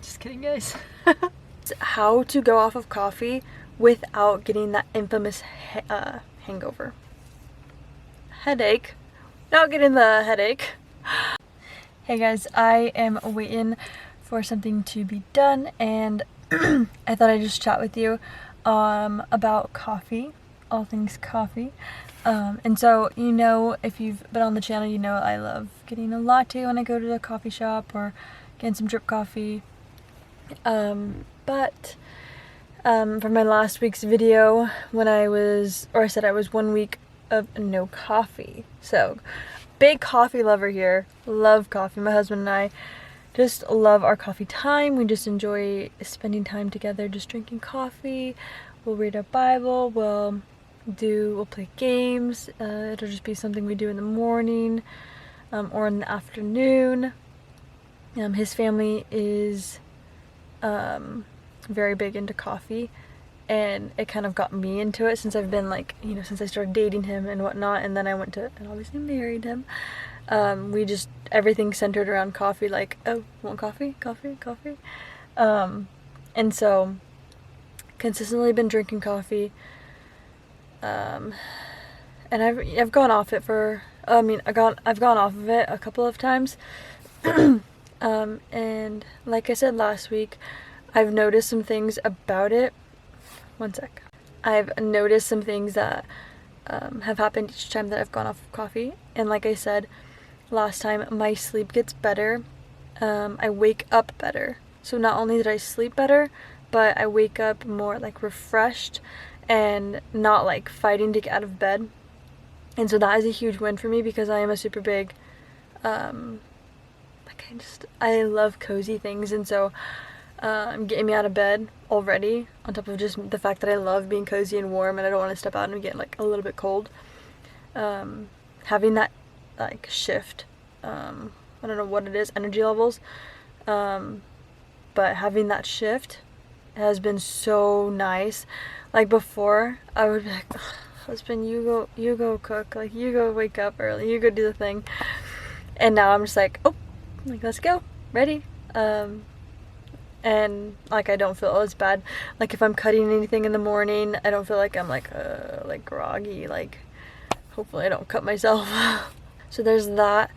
Just kidding, guys. How to go off of coffee without getting that infamous hangover. Headache. Not getting the headache. Hey guys, I am waiting for something to be done, and I thought I'd just chat with you about coffee, all things coffee. And so, you know, if you've been on the channel, you know I love getting a latte when I go to the coffee shop or getting some drip coffee. But for my last week's video, when I said I was 1 week of no coffee. So, big coffee lover here. Love coffee. My husband and I just love our coffee time. We just enjoy spending time together, just drinking coffee. We'll read our Bible. We'll play games. It'll just be something we do in the morning or in the afternoon. His family is very big into coffee, and it kind of got me into it since I've been like, you know, since I started dating him and whatnot, and then I went to and obviously married him. We just, everything centered around coffee, like, oh, want coffee? Coffee? Coffee? And so consistently been drinking coffee. And I've gone off it I've gone off of it a couple of times. And like I said last week, I've noticed some things about it. One sec. I've noticed some things that have happened each time that I've gone off of coffee. And like I said last time, my sleep gets better. I wake up better. So not only did I sleep better, but I wake up more like refreshed and not like fighting to get out of bed. And so that is a huge win for me, because I am a super big I love cozy things, and so getting me out of bed already, on top of just the fact that I love being cozy and warm and I don't want to step out and get like a little bit cold, having that like shift, I don't know what it is, energy levels, but having that shift has been so nice. Like before, I would be like, husband, you go cook, like you go wake up early, you go do the thing. And now I'm just like, oh, like let's go, ready. And like I don't feel as bad. Like if I'm cutting anything in the morning, I don't feel like I'm like groggy. Like hopefully I don't cut myself. So there's that.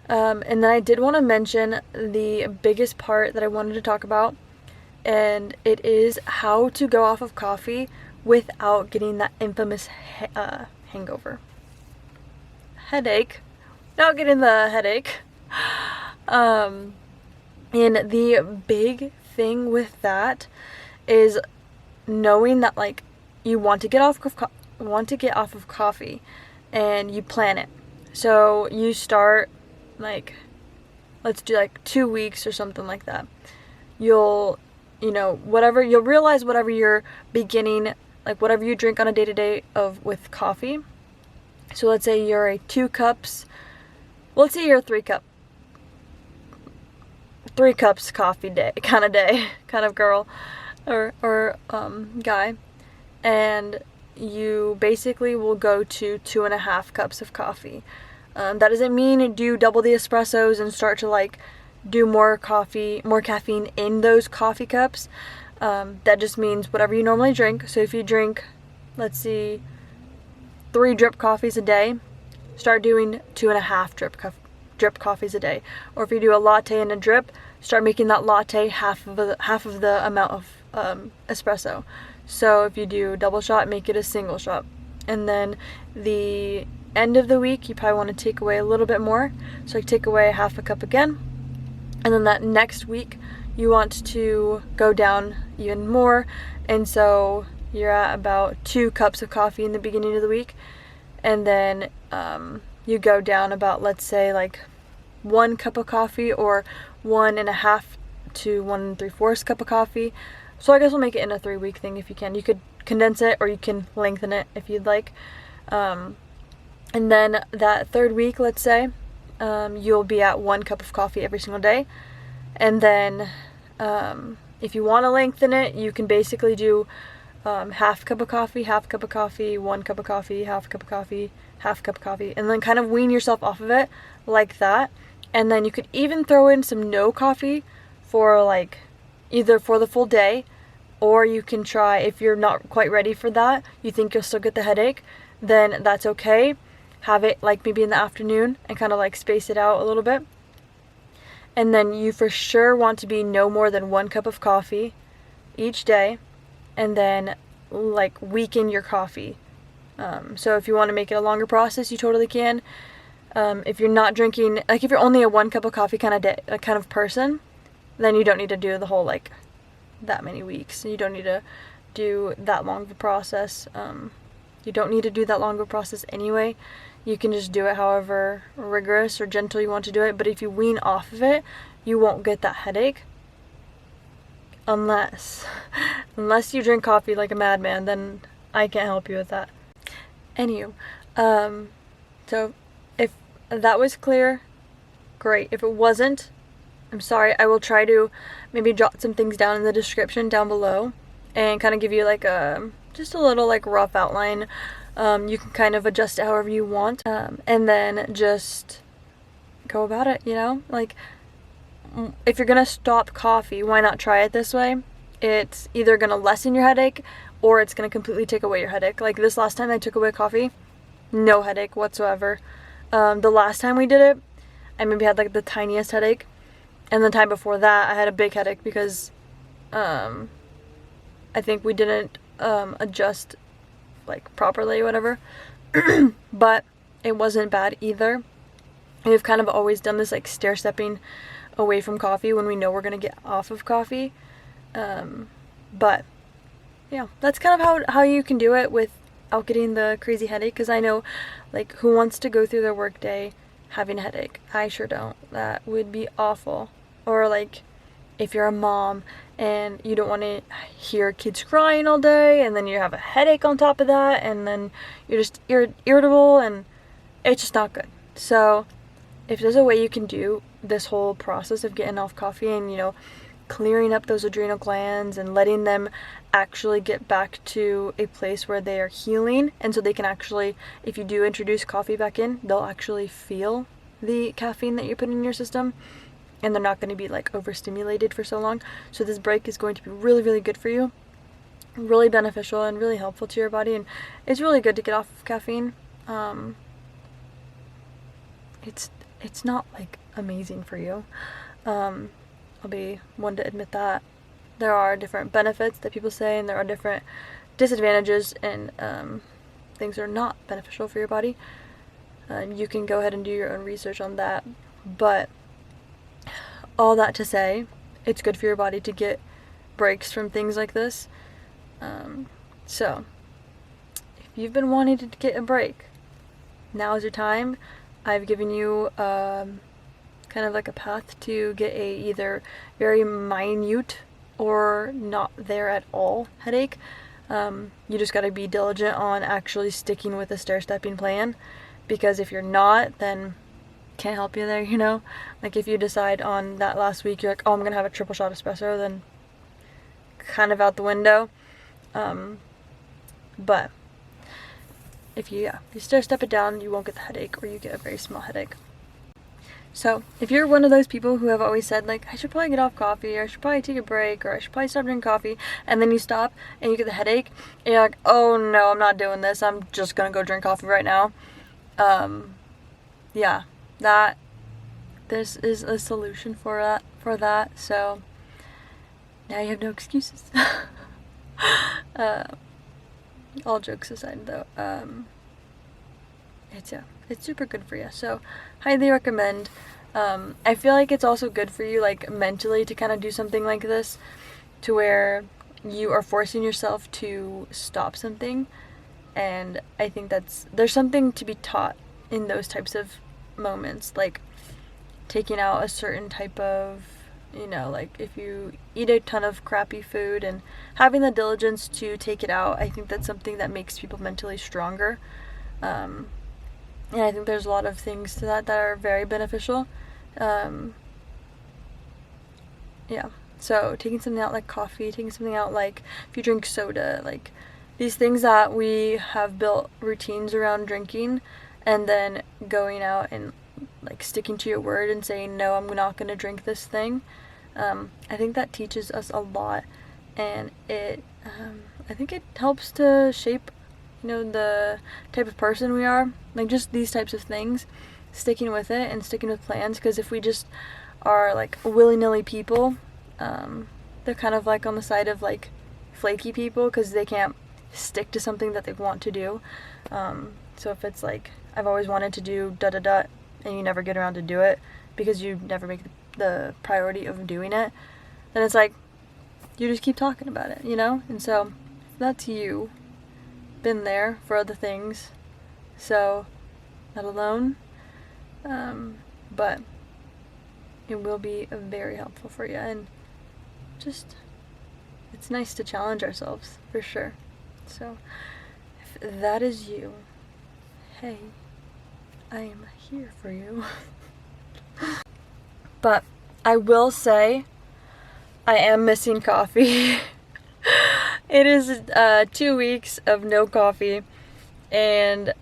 And then I did want to mention the biggest part that I wanted to talk about, and it is how to go off of coffee without getting that infamous hangover. Headache. Not getting the headache. And the big thing with that is knowing that like you want to get off of coffee, and you plan it. So you start like, let's do like 2 weeks or something like that. You'll realize whatever you're beginning, like whatever you drink on a day-to-day with coffee. So let's say you're a 2 cups, let's say you're a 3 cups coffee day kind of girl or guy, and you basically will go to 2.5 cups of coffee. That doesn't mean do double the espressos and start to like do more caffeine in those coffee cups. That just means whatever you normally drink. So if you drink, let's see, 3 drip coffees a day, start doing 2.5 drip coffees a day. Or if you do a latte and a drip, start making that latte half of the amount of espresso. So if you do double shot, make it a single shot. And then the end of the week, you probably want to take away a little bit more. So like take away 1/2 cup again. And then that next week, you want to go down even more. And so you're at about 2 cups of coffee in the beginning of the week. And then you go down about, let's say, like 1 cup of coffee, or 1.5 to 1 3/4 cup of coffee. So I guess we'll make it in a 3-week thing if you can. You could condense it or you can lengthen it if you'd like. And then that 3rd week, let's say, you'll be at 1 cup of coffee every single day. And then if you want to lengthen it, you can basically do 1/2 cup of coffee, 1/2 cup of coffee, 1 cup of coffee, 1/2 cup of coffee, 1/2 cup of coffee, and then kind of wean yourself off of it like that. And then you could even throw in some no coffee for like either for the full day, or you can try, if you're not quite ready for that, you think you'll still get the headache, then that's okay. Have it like maybe in the afternoon and kind of like space it out a little bit. And then you for sure want to be no more than 1 cup of coffee each day, and then like weaken your coffee. So if you want to make it a longer process, you totally can. If you're not drinking, like if you're only a 1 cup of coffee kind of person, then you don't need to do the whole like that many weeks. You don't need to do that long of a process. You don't need to do that long of a process anyway. You can just do it however rigorous or gentle you want to do it. But if you wean off of it, you won't get that headache. Unless you drink coffee like a madman, then I can't help you with that. Anywho, so if that was clear, great. If it wasn't, I'm sorry. I will try to maybe jot some things down in the description down below and kind of give you like just a little like rough outline. You can kind of adjust it however you want, and then just go about it, you know? Like, if you're gonna stop coffee, why not try it this way? It's either gonna lessen your headache or it's gonna completely take away your headache. Like this last time I took away coffee, no headache whatsoever. The last time we did it, I maybe had like the tiniest headache. And the time before that, I had a big headache because I think we didn't adjust like properly, whatever. But it wasn't bad either. We've kind of always done this like stair-stepping away from coffee when we know we're gonna get off of coffee. But yeah, that's kind of how you can do it without getting the crazy headache. Because I know, like, who wants to go through their work day having a headache? I sure don't. That would be awful. Or like if you're a mom and you don't want to hear kids crying all day, and then you have a headache on top of that, and then you're just irritable, and it's just not good. So if there's a way you can do this whole process of getting off coffee and, you know, clearing up those adrenal glands and letting them actually get back to a place where they are healing, and so they can actually, if you do introduce coffee back in, they'll actually feel the caffeine that you put in your system, and they're not going to be like overstimulated for so long. So this break is going to be really, really good for you, really beneficial and really helpful to your body, and it's really good to get off of caffeine. It's not like amazing for you. I'll be one to admit that. There are different benefits that people say, and there are different disadvantages and things that are not beneficial for your body. You can go ahead and do your own research on that. But all that to say, it's good for your body to get breaks from things like this. So, if you've been wanting to get a break, now is your time. I've given you kind of like a path to get a either very minute or not there at all headache. You just got to be diligent on actually sticking with a stair-stepping plan, because if you're not, then can't help you there, you know? Like if you decide on that last week, you're like, oh, I'm gonna have a triple shot espresso, then kind of out the window. But if you stair-step it down, you won't get the headache, or you get a very small headache. So if you're one of those people who have always said like, I should probably get off coffee, or I should probably take a break, or I should probably stop drinking coffee, and then you stop and you get the headache, and you're like, oh no, I'm not doing this, I'm just gonna go drink coffee right now. Yeah, this is a solution for that. So now you have no excuses. All jokes aside though, it's super good for you, so highly recommend. I feel like it's also good for you, like mentally, to kind of do something like this, to where you are forcing yourself to stop something. And I think there's something to be taught in those types of moments, like taking out a certain type of, you know, like if you eat a ton of crappy food and having the diligence to take it out. I think that's something that makes people mentally stronger. And I think there's a lot of things to that are very beneficial. Yeah, so taking something out like coffee, taking something out like if you drink soda, like these things that we have built routines around drinking, and then going out and like sticking to your word and saying, no, I'm not going to drink this thing. I think that teaches us a lot, and I think it helps to shape, the type of person we are. Like, just these types of things, sticking with it and sticking with plans, because if we just are like willy-nilly people, they're kind of like on the side of like flaky people, because they can't stick to something that they want to do. So if it's like, I've always wanted to do da da da, and you never get around to do it because you never make the priority of doing it, then it's like you just keep talking about it, And so if that's you, been there for other things, so not alone. But it will be very helpful for you, and just, it's nice to challenge ourselves, for sure. So if that is you, hey, I am here for you. But I will say, I am missing coffee. It is 2 weeks of no coffee, and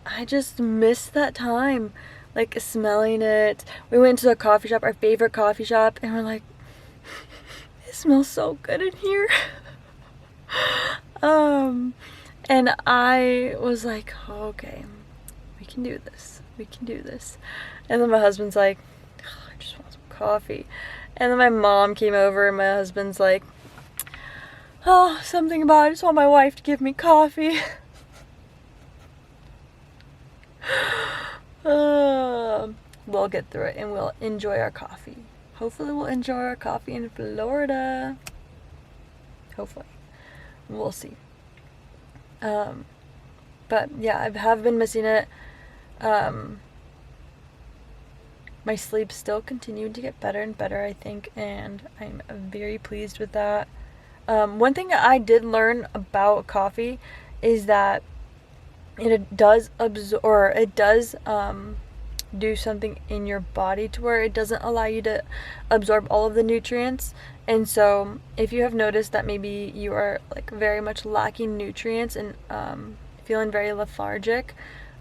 I just miss that time, like smelling it. We went to a coffee shop, our favorite coffee shop, and we're like, it smells so good in here. And I was like, oh, okay, we can do this. And then my husband's like, oh, I just want some coffee. And then my mom came over, and my husband's like, oh, something about, I just want my wife to give me coffee. We'll get through it, and we'll enjoy our coffee. Hopefully we'll enjoy our coffee in Florida. Hopefully. We'll see. But yeah, I have been missing it. My sleep still continued to get better and better, I think, and I'm very pleased with that. One thing I did learn about coffee is that it does do something in your body to where it doesn't allow you to absorb all of the nutrients. And so if you have noticed that maybe you are like very much lacking nutrients and feeling very lethargic,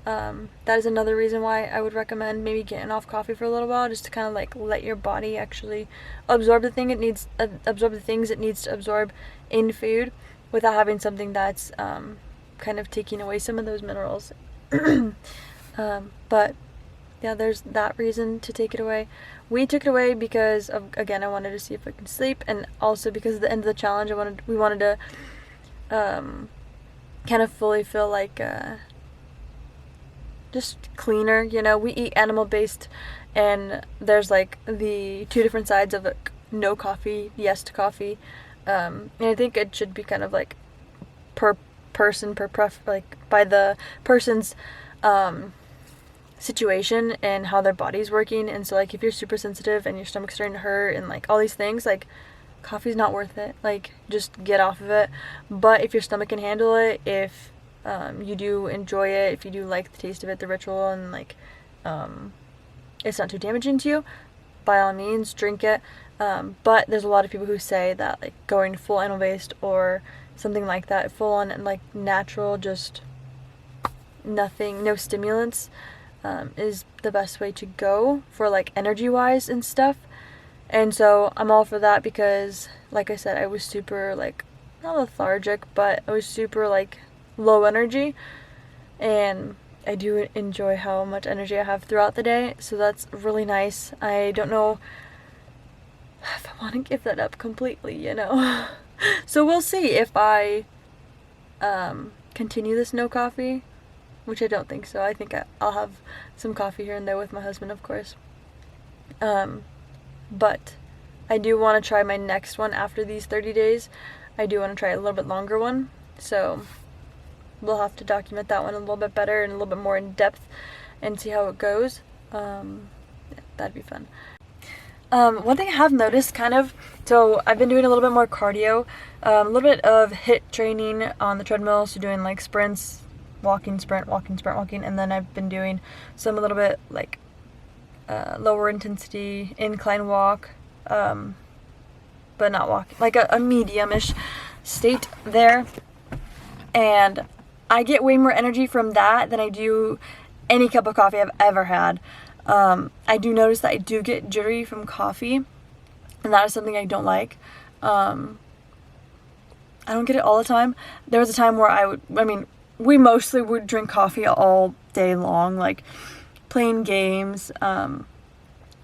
that is another reason why I would recommend maybe getting off coffee for a little while, just to kind of like let your body actually absorb the things it needs to absorb in food, without having something that's kind of taking away some of those minerals. But yeah, there's that reason to take it away. We took it away because of, again, I wanted to see if I can sleep, and also because at the end of the challenge, we wanted to kind of fully feel like just cleaner. We eat animal based, and there's like the two different sides of like no coffee, yes to coffee, and I think it should be kind of like per person, like by the person's situation and how their body's working. And so like if you're super sensitive and your stomach's starting to hurt and like all these things, like coffee's not worth it. Like, just get off of it. But if your stomach can handle it, if you do enjoy it, if you do like the taste of it, the ritual, and like it's not too damaging to you, by all means drink it. But there's a lot of people who say that like going full animal based or something like that, full on and like natural, just nothing, no stimulants, is the best way to go for like energy wise and stuff. And so I'm all for that, because like I said, I was super like, not lethargic, but I was super like low energy, and I do enjoy how much energy I have throughout the day, so that's really nice. I don't know if I want to give that up completely, So we'll see if I continue this no coffee, which I don't think so. I think I'll have some coffee here and there with my husband, of course. But I do want to try my next one after these 30 days. I do want to try a little bit longer one, so we'll have to document that one a little bit better and a little bit more in depth and see how it goes. Yeah, that'd be fun. One thing I have noticed so I've been doing a little bit more cardio, a little bit of HIIT training on the treadmill, so doing like sprints, walking, sprint, walking, and then I've been doing some a little bit like lower intensity incline walk, but not walking, like a medium-ish state there, and I get way more energy from that than I do any cup of coffee I've ever had. I do notice that I do get jittery from coffee, and that is something I don't like. I don't get it all the time. There was a time where we mostly would drink coffee all day long, like playing games,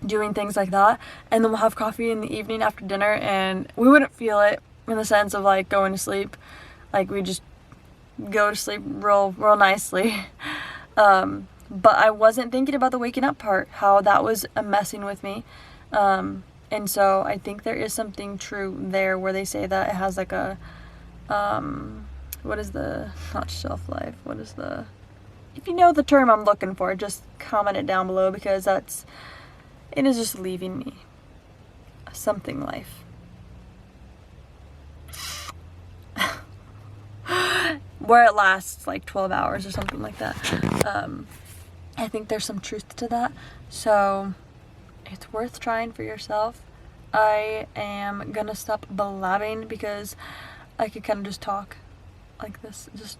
doing things like that, and then we'll have coffee in the evening after dinner, and we wouldn't feel it in the sense of like going to sleep. Like we just go to sleep real nicely. But I wasn't thinking about the waking up part, how that was messing with me. And so I think there is something true there where they say that it has like a, what is the, not shelf life, what is the, if you know the term I'm looking for, just comment it down below, because it is just leaving me something life. Where it lasts like 12 hours or something like that. I think there's some truth to that. So it's worth trying for yourself. I am gonna stop blabbing because I could kind of just talk like this, just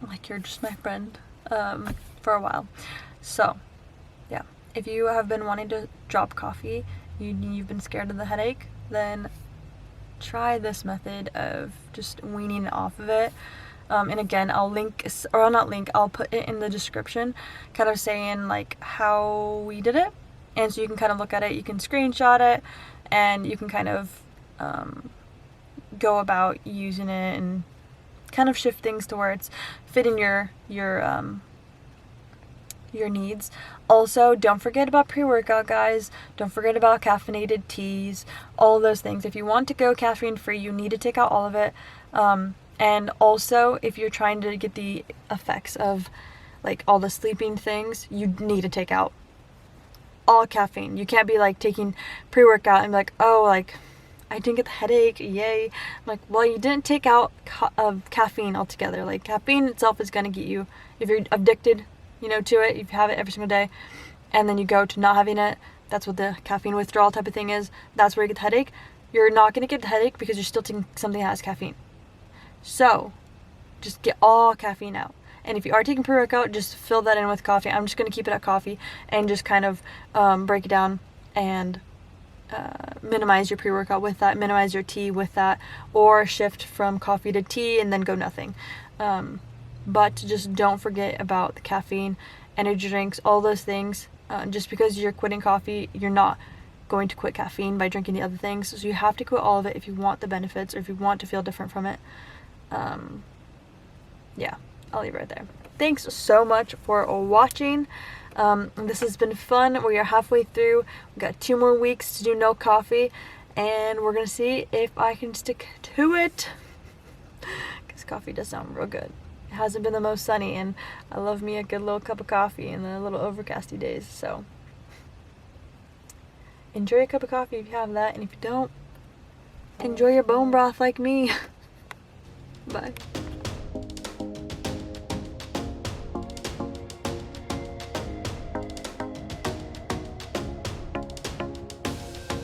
like you're just my friend, for a while. So yeah, if you have been wanting to drop coffee, you've been scared of the headache, then try this method of just weaning off of it. And again, I'll put it in the description, kind of saying like how we did it, and so you can kind of look at it, you can screenshot it, and you can kind of go about using it and kind of shift things to where it's fitting your needs. Also, don't forget about pre-workout, guys. Don't forget about caffeinated teas, all of those things. If you want to go caffeine free, you need to take out all of it. And also, if you're trying to get the effects of like all the sleeping things, you need to take out all caffeine. You can't be like taking pre-workout and be like, oh, like I didn't get the headache, yay. I'm like, well, you didn't take out caffeine altogether. Like caffeine itself is going to get you, if you're addicted, to it, you have it every single day, and then you go to not having it, that's what the caffeine withdrawal type of thing is. That's where you get the headache. You're not going to get the headache because you're still taking something that has caffeine. So just get all caffeine out. And if you are taking pre-workout, just fill that in with coffee. I'm just going to keep it at coffee and just kind of break it down and minimize your pre-workout with that, minimize your tea with that, or shift from coffee to tea and then go nothing. But just don't forget about the caffeine, energy drinks, all those things. Just because you're quitting coffee, you're not going to quit caffeine by drinking the other things. So you have to quit all of it if you want the benefits or if you want to feel different from it. Yeah, I'll leave it right there. Thanks so much for watching. This has been fun. We are halfway through. We've got 2 more weeks to do no coffee, and we're gonna see if I can stick to it, because coffee does sound real good. It hasn't been the most sunny, and I love me a good little cup of coffee in the little overcasty days. So enjoy a cup of coffee if you have that, and if you don't, enjoy your bone broth like me. Bye.